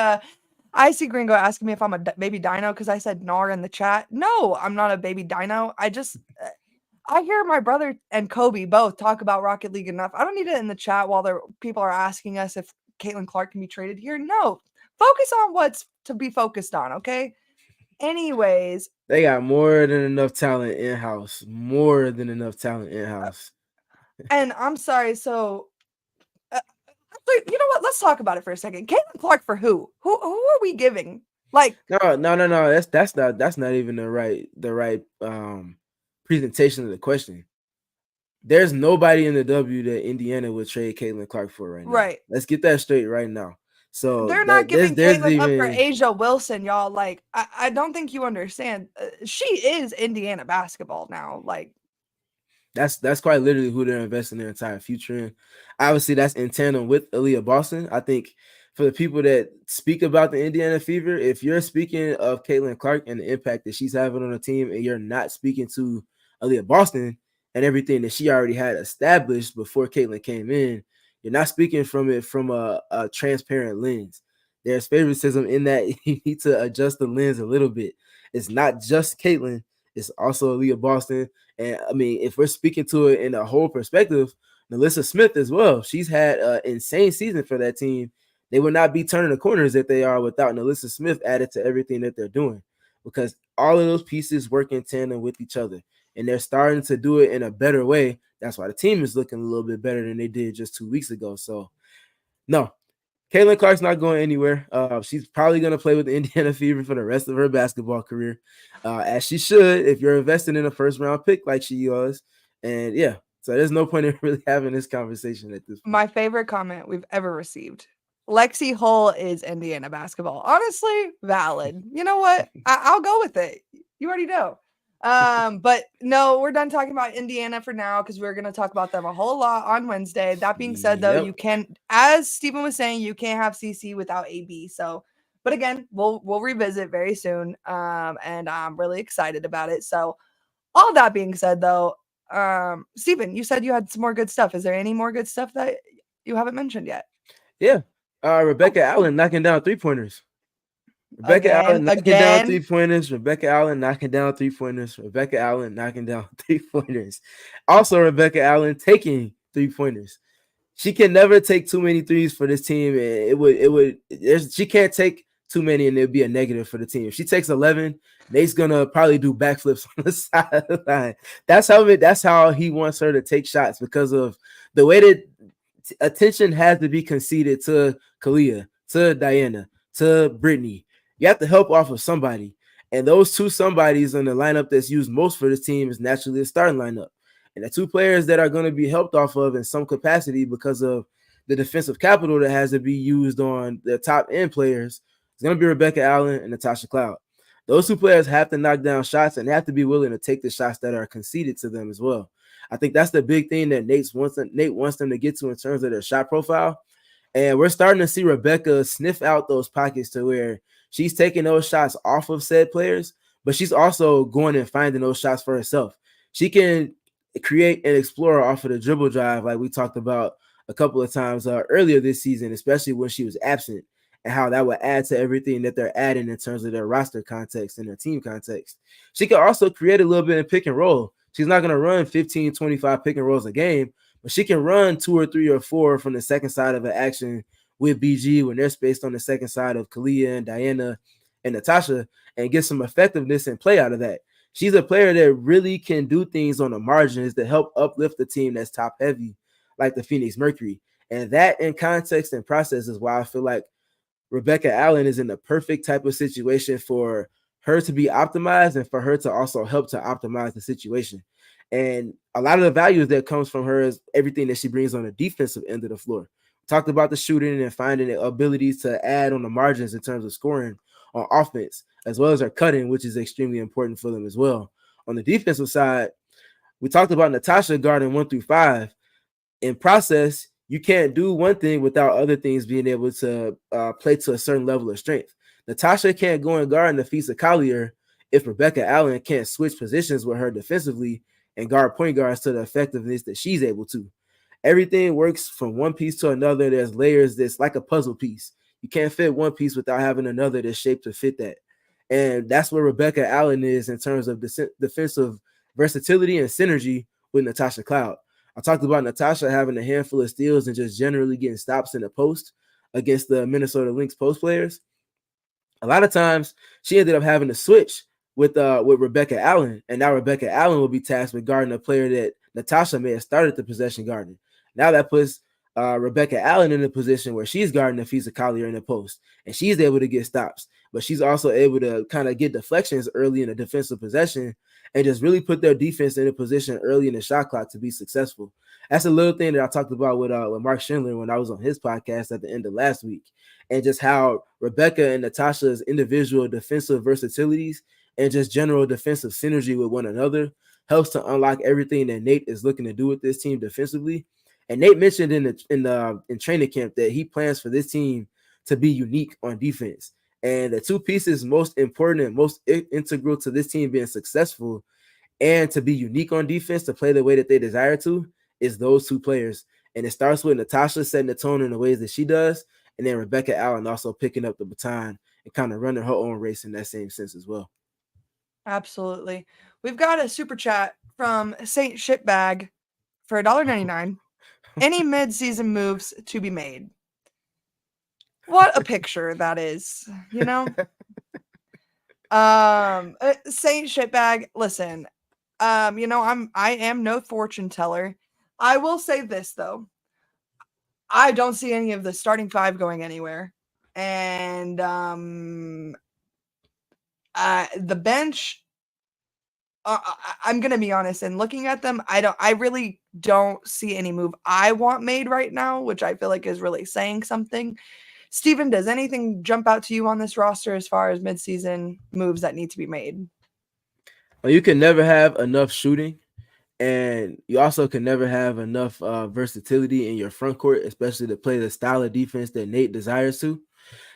I see Gringo asking me if I'm a baby dino because I said "nar" in the chat. No, I'm not a baby dino. I hear my brother and Kobe both talk about Rocket League enough. I don't need it in the chat while people are asking us if Caitlin Clark can be traded here. No, focus on what's to be focused on. Okay. Anyways, they got more than enough talent in house. More than enough talent in house. And I'm sorry. So, you know what? Let's talk about it for a second. Caitlin Clark for who? Who are we giving? Like, No. That's not even the right presentation of the question. There's nobody in the W that Indiana would trade Caitlin Clark for right now. right. Let's get that straight right now. So They're not there's giving Caitlin up for even Asia Wilson, y'all. Like, I don't think you understand. She is Indiana basketball now. Like, that's quite literally who they're investing their entire future in. Obviously, that's in tandem with Aaliyah Boston. I think for the people that speak about the Indiana Fever, if you're speaking of Caitlin Clark and the impact that she's having on the team, and you're not speaking to Aaliyah Boston and everything that she already had established before Caitlin came in, you're not speaking from it from a transparent lens. There's favoritism in that you need to adjust the lens a little bit. It's not just Caitlin, it's also Aaliyah Boston. And I mean, if we're speaking to it in a whole perspective, Melissa Smith as well. She's had an insane season for that team. They would not be turning the corners that they are without Melissa Smith added to everything that they're doing, because all of those pieces work in tandem with each other, and they're starting to do it in a better way. That's why the team is looking a little bit better than they did just 2 weeks ago. So, no, Caitlin Clark's not going anywhere. She's probably going to play with the Indiana Fever for the rest of her basketball career, as she should if you're investing in a first-round pick like she was. And, yeah, so there's no point in really having this conversation at this point. my favorite comment we've ever received. Lexi Hull is Indiana basketball. Honestly, valid. You know what? I'll go with it. You already know. But no, we're done talking about Indiana for now because we're going to talk about them a whole lot on Wednesday. That being said, though, you can, as Stephen was saying, you can't have CC without AB. So, but again, we'll revisit very soon. And I'm really excited about it. So, all that being said, though, Stephen, you said you had some more good stuff. Is there any more good stuff that you haven't mentioned yet? Yeah. Rebecca Allen knocking down three-pointers. Rebecca Allen knocking down three-pointers. Rebecca Allen knocking down three-pointers. Rebecca Allen knocking down three-pointers. Also, Rebecca Allen taking three-pointers. She can never take too many threes for this team. She can't take too many and it'd be a negative for the team. If she takes 11, Nate's gonna probably do backflips on the sideline. That's how he wants her to take shots, because of the way that attention has to be conceded to Kalia, to Diana, to Brittany. You have to help off of somebody. And those two somebodies in the lineup that's used most for this team is naturally a starting lineup. And the two players that are going to be helped off of in some capacity because of the defensive capital that has to be used on the top end players is going to be Rebecca Allen and Natasha Cloud. Those two players have to knock down shots and have to be willing to take the shots that are conceded to them as well. I think that's the big thing that Nate wants them to get to in terms of their shot profile. And we're starting to see Rebecca sniff out those pockets to where she's taking those shots off of said players, but she's also going and finding those shots for herself. She can create and explore off of the dribble drive, like we talked about a couple of times earlier this season, especially when she was absent, and how that would add to everything that they're adding in terms of their roster context and their team context. She can also create a little bit of pick and roll. She's not going to run 15, 25 pick and rolls a game, but she can run 2 or 3 or 4 from the second side of an action with BG when they're spaced on the second side of Kalia and Diana and Natasha, and get some effectiveness and play out of that. She's a player that really can do things on the margins to help uplift the team that's top heavy, like the Phoenix Mercury. And that in context and process is why I feel like Rebecca Allen is in the perfect type of situation for her to be optimized and for her to also help to optimize the situation. And a lot of the values that comes from her is everything that she brings on the defensive end of the floor. We talked about the shooting and finding the abilities to add on the margins in terms of scoring on offense, as well as her cutting, which is extremely important for them as well. On the defensive side, we talked about Natasha guarding 1 through 5. In process, you can't do one thing without other things being able to play to a certain level of strength. Natasha can't go and guard Nafisa Collier if Rebecca Allen can't switch positions with her defensively and guard point guards to the effectiveness that she's able to. Everything works from one piece to another. There's layers that's like a puzzle piece. You can't fit one piece without having another that's shaped to fit that. And that's where Rebecca Allen is in terms of defensive versatility and synergy with Natasha Cloud. I talked about Natasha having a handful of steals and just generally getting stops in the post against the Minnesota Lynx post players. A lot of times she ended up having to switch with Rebecca Allen, and now Rebecca Allen will be tasked with guarding a player that Natasha may have started the possession guarding. Now that puts Rebecca Allen in a position where she's guarding Afisa Collier in the post, and she's able to get stops, but she's also able to kind of get deflections early in a defensive possession and just really put their defense in a position early in the shot clock to be successful. That's a little thing that I talked about with Mark Schindler when I was on his podcast at the end of last week, and just how Rebecca and Natasha's individual defensive versatilities and just general defensive synergy with one another helps to unlock everything that Nate is looking to do with this team defensively. And Nate mentioned in training camp that he plans for this team to be unique on defense. And the two pieces most important and most integral to this team being successful and to be unique on defense, to play the way that they desire to, is those two players. And it starts with Natasha setting the tone in the ways that she does, and then Rebecca Allen also picking up the baton and kind of running her own race in that same sense as well. Absolutely. We've got a super chat from Saint Shitbag for $1.99. Any mid-season moves to be made? What a picture that is, you know? Saint Shitbag, listen, you know, I am no fortune teller. I will say this though. I don't see any of the starting five going anywhere. And the bench, I'm gonna be honest, and looking at them, I really don't see any move I want made right now, which I feel like is really saying something. Steven, does anything jump out to you on this roster as far as midseason moves that need to be made? Well, you can never have enough shooting, and you also can never have enough versatility in your front court, especially to play the style of defense that Nate desires to.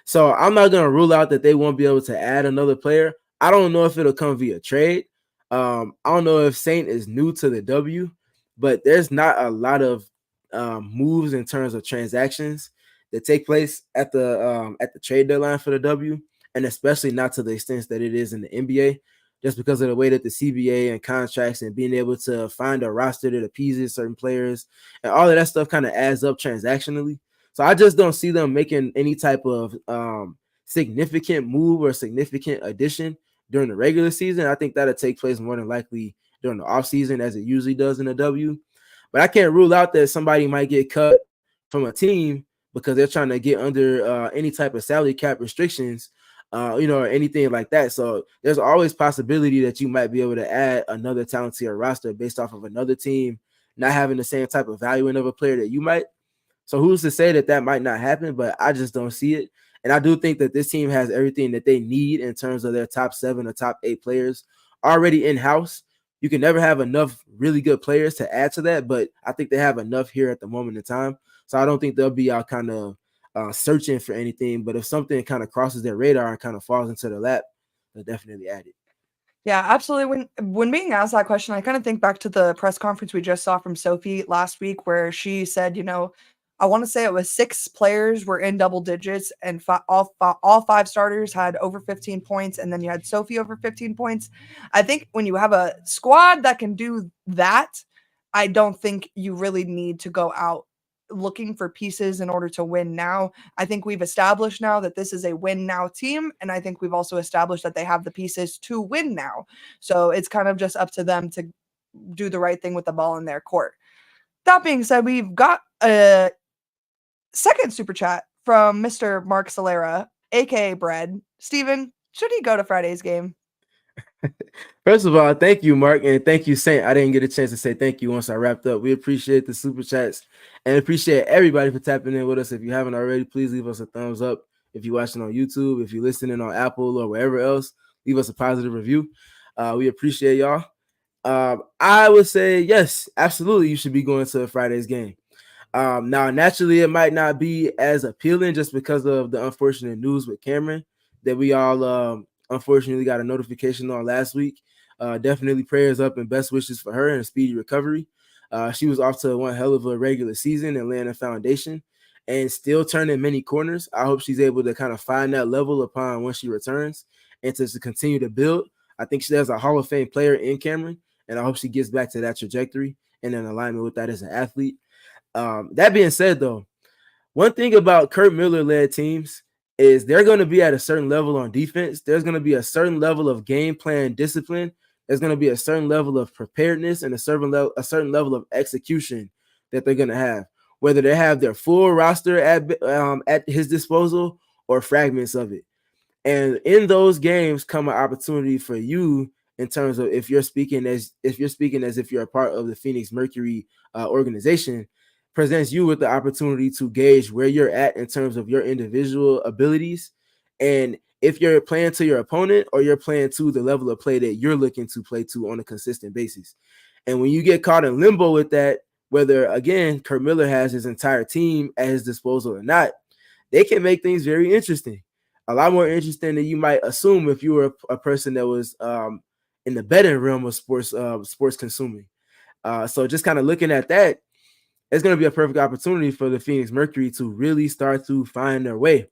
So I'm not going to rule out that they won't be able to add another player. I don't know if it'll come via trade. I don't know if Saint is new to the W, but there's not a lot of moves in terms of transactions that take place at the trade deadline for the W, and especially not to the extent that it is in the NBA, just because of the way that the CBA and contracts and being able to find a roster that appeases certain players and all of that stuff kind of adds up transactionally. So I just don't see them making any type of significant move or significant addition during the regular season. I think that'll take place more than likely during the offseason, as it usually does in the W. But I can't rule out that somebody might get cut from a team because they're trying to get under any type of salary cap restrictions, or anything like that. So there's always possibility that you might be able to add another talent to your roster based off of another team not having the same type of valuing of a player that you might. So who's to say that might not happen, but I just don't see it. And I do think that this team has everything that they need in terms of their top 7 or top 8 players already in-house. You can never have enough really good players to add to that, but I think they have enough here at the moment in time. So I don't think they'll be out kind of searching for anything. But if something kind of crosses their radar and kind of falls into their lap, they'll definitely add it. Yeah, absolutely. When being asked that question, I kind of think back to the press conference we just saw from Sophie last week, where she said, I want to say it was 6 players were in double digits, and all 5 starters had over 15 points, and then you had Sophie over 15 points. I think when you have a squad that can do that, I don't think you really need to go out looking for pieces in order to win now. I think we've established now that this is a win now team, and I think we've also established that they have the pieces to win now. So it's kind of just up to them to do the right thing with the ball in their court. That being said, we've got a second super chat from Mr. Mark Solera, aka Bread. Steven, should he go to Friday's game? First of all, thank you, Mark, and thank you, Saint. I didn't get a chance to say thank you once I wrapped up. We appreciate the super chats and appreciate everybody for tapping in with us. If you haven't already, please leave us a thumbs up. If you're watching on YouTube, if you're listening on Apple or wherever else, leave us a positive review. We appreciate y'all. I would say yes, absolutely. You should be going to Friday's game. Now, naturally, it might not be as appealing just because of the unfortunate news with Cameron that we all unfortunately got a notification on last week. Definitely prayers up and best wishes for her and a speedy recovery. She was off to one hell of a regular season and laying a foundation and still turning many corners. I hope she's able to kind of find that level upon when she returns and to continue to build. I think there's a Hall of Fame player in Cameron, and I hope she gets back to that trajectory and in alignment with that as an athlete. That being said, though, one thing about Kurt Miller-led teams is they're going to be at a certain level on defense. There's going to be a certain level of game plan discipline. There's going to be a certain level of preparedness and a certain level of execution that they're going to have. whether they have their full roster at his disposal or fragments of it. And in those games come an opportunity for you in terms of if you're speaking as if you're a part of the Phoenix Mercury organization, presents you with the opportunity to gauge where you're at in terms of your individual abilities, and if you're playing to your opponent or you're playing to the level of play that you're looking to play to on a consistent basis. And when you get caught in limbo with that, whether again Kurt Miller has his entire team at his disposal or not, they can make things very interesting. A lot more interesting than you might assume if you were a person that was in the betting realm of sports consuming. So just kind of looking at that, it's going to be a perfect opportunity for the Phoenix Mercury to really start to find their way.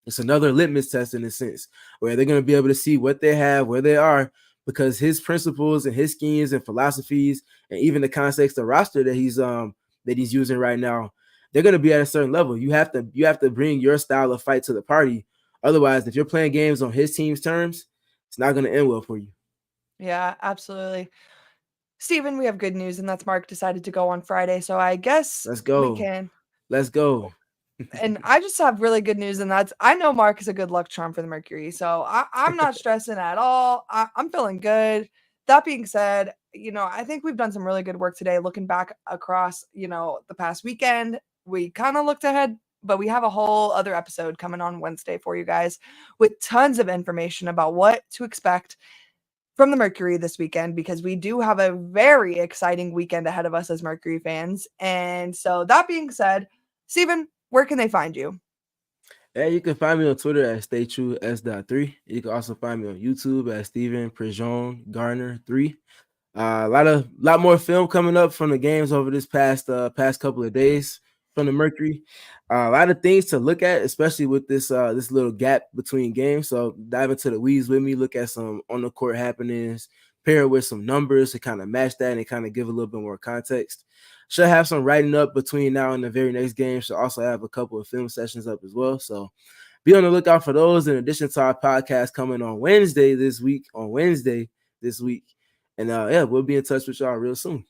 It's another litmus test in a sense where they're going to be able to see what they have, where they are, because his principles and his schemes and philosophies and even the context of roster that he's using right now, they're going to be at a certain level. You have to bring your style of fight to the party. Otherwise, if you're playing games on his team's terms, it's not going to end well for you. Yeah, absolutely. Steven, we have good news, and that's Mark decided to go on Friday. So I guess Let's go. Let's go. And I just have really good news, and that's I know Mark is a good luck charm for the Mercury. So I'm not stressing at all. I'm feeling good. That being said, I think we've done some really good work today looking back across, the past weekend. We kind of looked ahead, but we have a whole other episode coming on Wednesday for you guys with tons of information about what to expect from the Mercury this weekend, because we do have a very exciting weekend ahead of us as Mercury fans. And so that being said, Steven, where can they find you? Yeah, you can find me on Twitter at StayTrueS.3. You can also find me on YouTube at Steven Prejean Garner 3. A lot more film coming up from the games over this past couple of days from the Mercury. A lot of things to look at, especially with this little gap between games. So dive into the weeds with me, look at some on the court happenings, pair it with some numbers to kind of match that and kind of give a little bit more context. Should have some writing up between now and the very next game. Should also have a couple of film sessions up as well. So be on the lookout for those in addition to our podcast coming on Wednesday this week. And we'll be in touch with y'all real soon.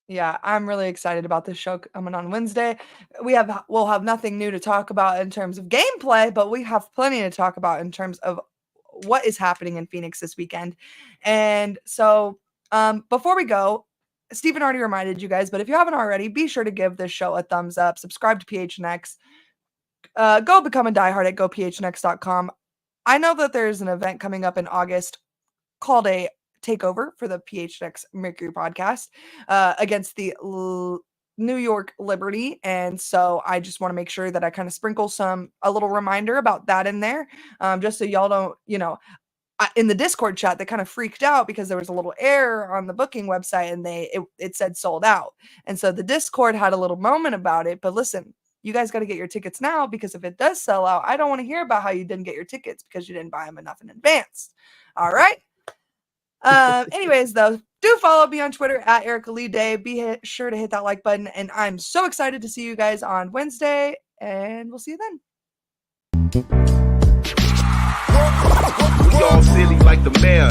Yeah, I'm really excited about this show coming on Wednesday. We'll have nothing new to talk about in terms of gameplay, but we have plenty to talk about in terms of what is happening in Phoenix this weekend. And so before we go, Steven already reminded you guys, but if you haven't already, be sure to give this show a thumbs up, subscribe to PHNX, go become a diehard at gophnx.com. I know that there's an event coming up in August called a takeover for the PHNX Mercury podcast against the New York Liberty. And so I just want to make sure that I kind of sprinkle a little reminder about that in there, just so y'all don't, in the Discord chat, they kind of freaked out because there was a little error on the booking website and it said sold out. And so the Discord had a little moment about it. But listen, you guys got to get your tickets now, because if it does sell out, I don't want to hear about how you didn't get your tickets because you didn't buy them enough in advance. All right. Anyways, though, do follow me on Twitter at Erica Lee Day. Be sure to hit that like button. And I'm so excited to see you guys on Wednesday. And we'll see you then. We all silly like the mayor.